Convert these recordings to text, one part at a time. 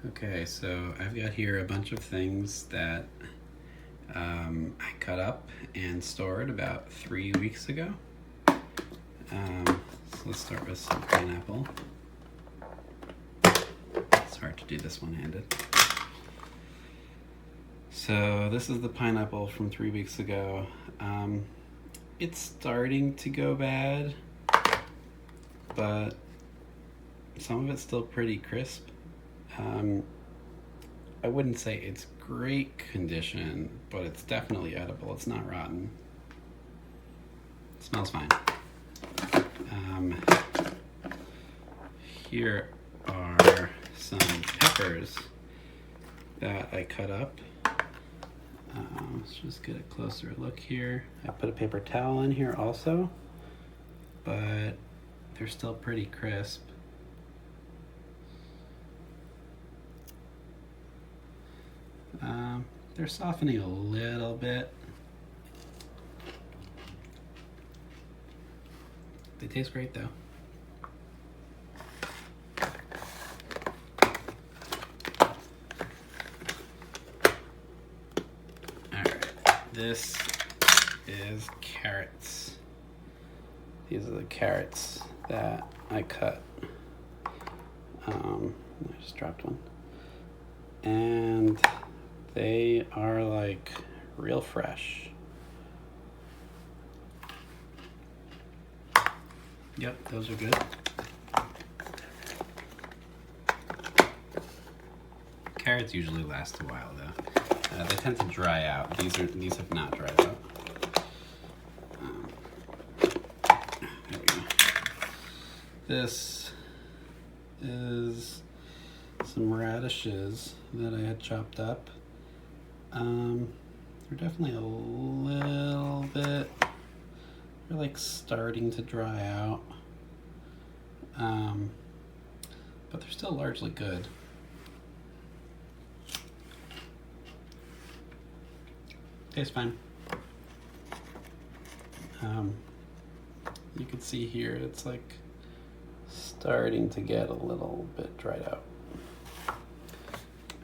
Okay, so I've got here a bunch of things that I cut up and stored about 3 weeks ago. So let's start with some pineapple. It's hard to do this one-handed. So this is the pineapple from 3 weeks ago. It's starting to go bad, but some of it's still pretty crisp. I wouldn't say it's great condition, but it's definitely edible. It's not rotten. It smells fine. Here are some peppers that I cut up. Let's just get a closer look here. I put a paper towel in here also, but they're still pretty crisp. They're softening a little bit. They taste great though. Alright, this is carrots. These are the carrots that I cut. I just dropped one. And they are like real fresh. Yep, those are good. Carrots usually last a while though. They tend to dry out. These have not dried out. There we go. This is some radishes that I had chopped up. They're definitely a little bit, they're like starting to dry out. But they're still largely good. Tastes fine. You can see here it's like starting to get a little bit dried out.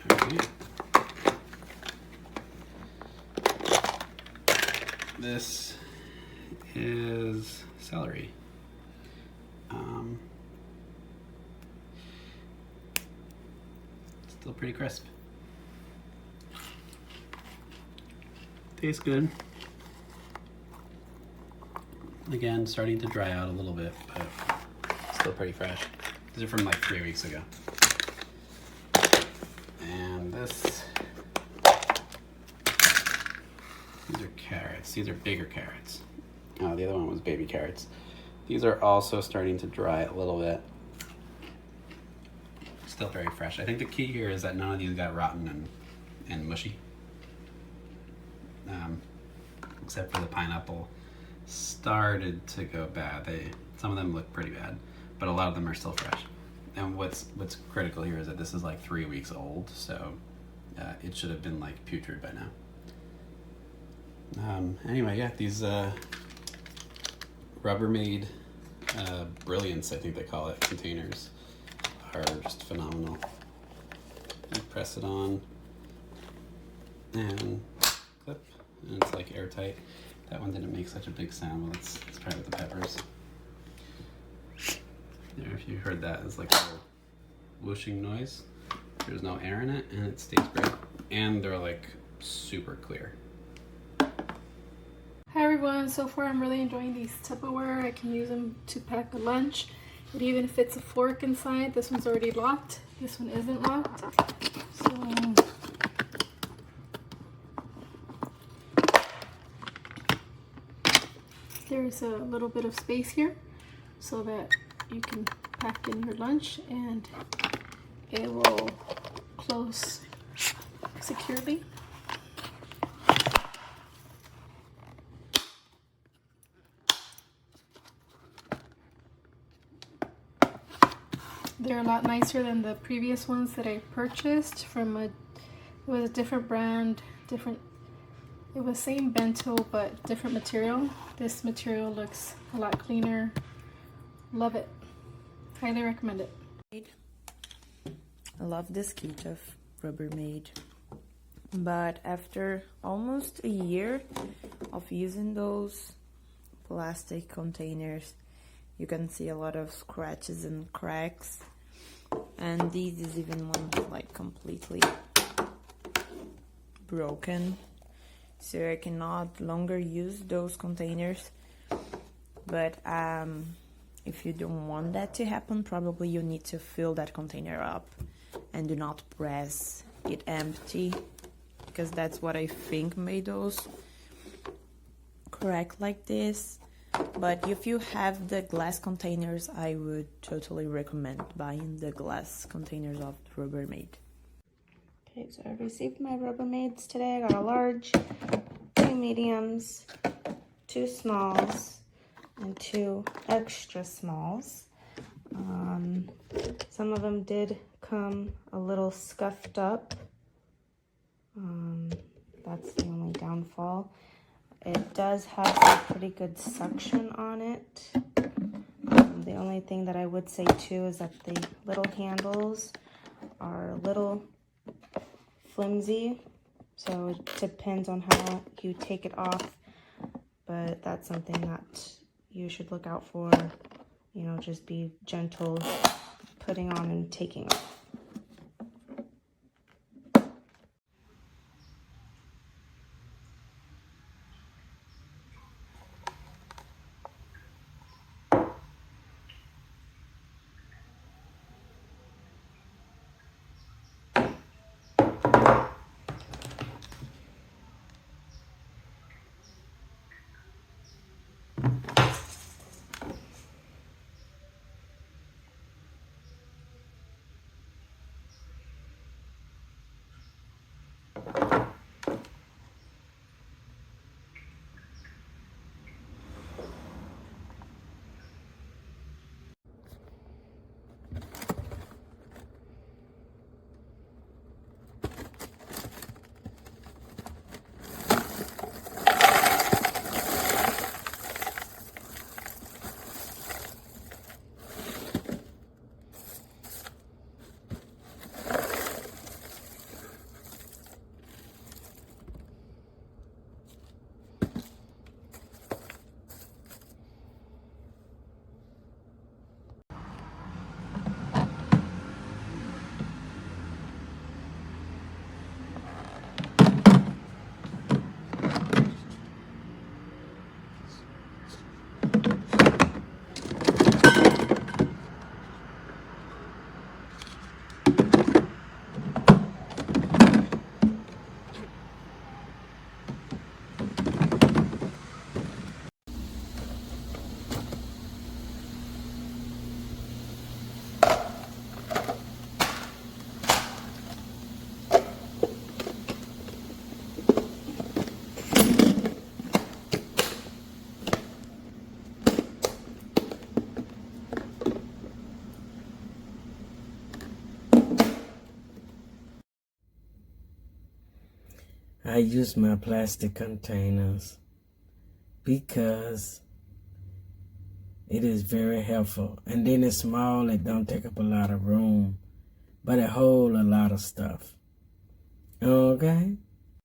Okay. This is celery. Still pretty crisp. Tastes good. Again, starting to dry out a little bit, but still pretty fresh. These are from like 3 weeks ago. And these are carrots. These are bigger carrots. The other one was baby carrots. These are also starting to dry a little bit. Still very fresh. I think the key here is that none of these got rotten and mushy. Except for the pineapple started to go bad. Some of them look pretty bad, but a lot of them are still fresh. And what's critical here is that this is like 3 weeks old, so it should have been like putrid by now. Anyway, yeah, these Rubbermaid Brilliance, I think they call it, containers are just phenomenal. You press it on and clip, and it's like airtight. That one didn't make such a big sound. Well, let's try with the peppers. There, if you heard that, it's like a little whooshing noise. There's no air in it, and it stays great. And they're like super clear. Hi everyone, so far I'm really enjoying these Tupperware. I can use them to pack a lunch. It even fits a fork inside. This one's already locked. This one isn't locked. So there's a little bit of space here so that you can pack in your lunch and it will close securely. They're a lot nicer than the previous ones that I purchased from it was a different brand, it was same bento but different material. This material looks a lot cleaner. Love it. Highly recommend it. I love this kit of Rubbermaid. But after almost a year of using those plastic containers, you can see a lot of scratches and cracks. And this is even one like completely broken. So I cannot longer use those containers. But if you don't want that to happen, probably you need to fill that container up and do not press it empty, because that's what I think made those crack like this. But if you have the glass containers, I would totally recommend buying the glass containers of Rubbermaid. Okay, so I received my Rubbermaids today. I got a large, 2 mediums, 2 smalls, and 2 extra smalls. Some of them did come a little scuffed up. That's the only downfall. It does have some pretty good suction on it. The only thing that I would say too is that the little handles are a little flimsy, so it depends on how you take it off, but that's something that you should look out for. You know, just be gentle putting on and taking off. I use my plastic containers because it is very helpful. And then it's small, it don't take up a lot of room, but it holds a lot of stuff. Okay?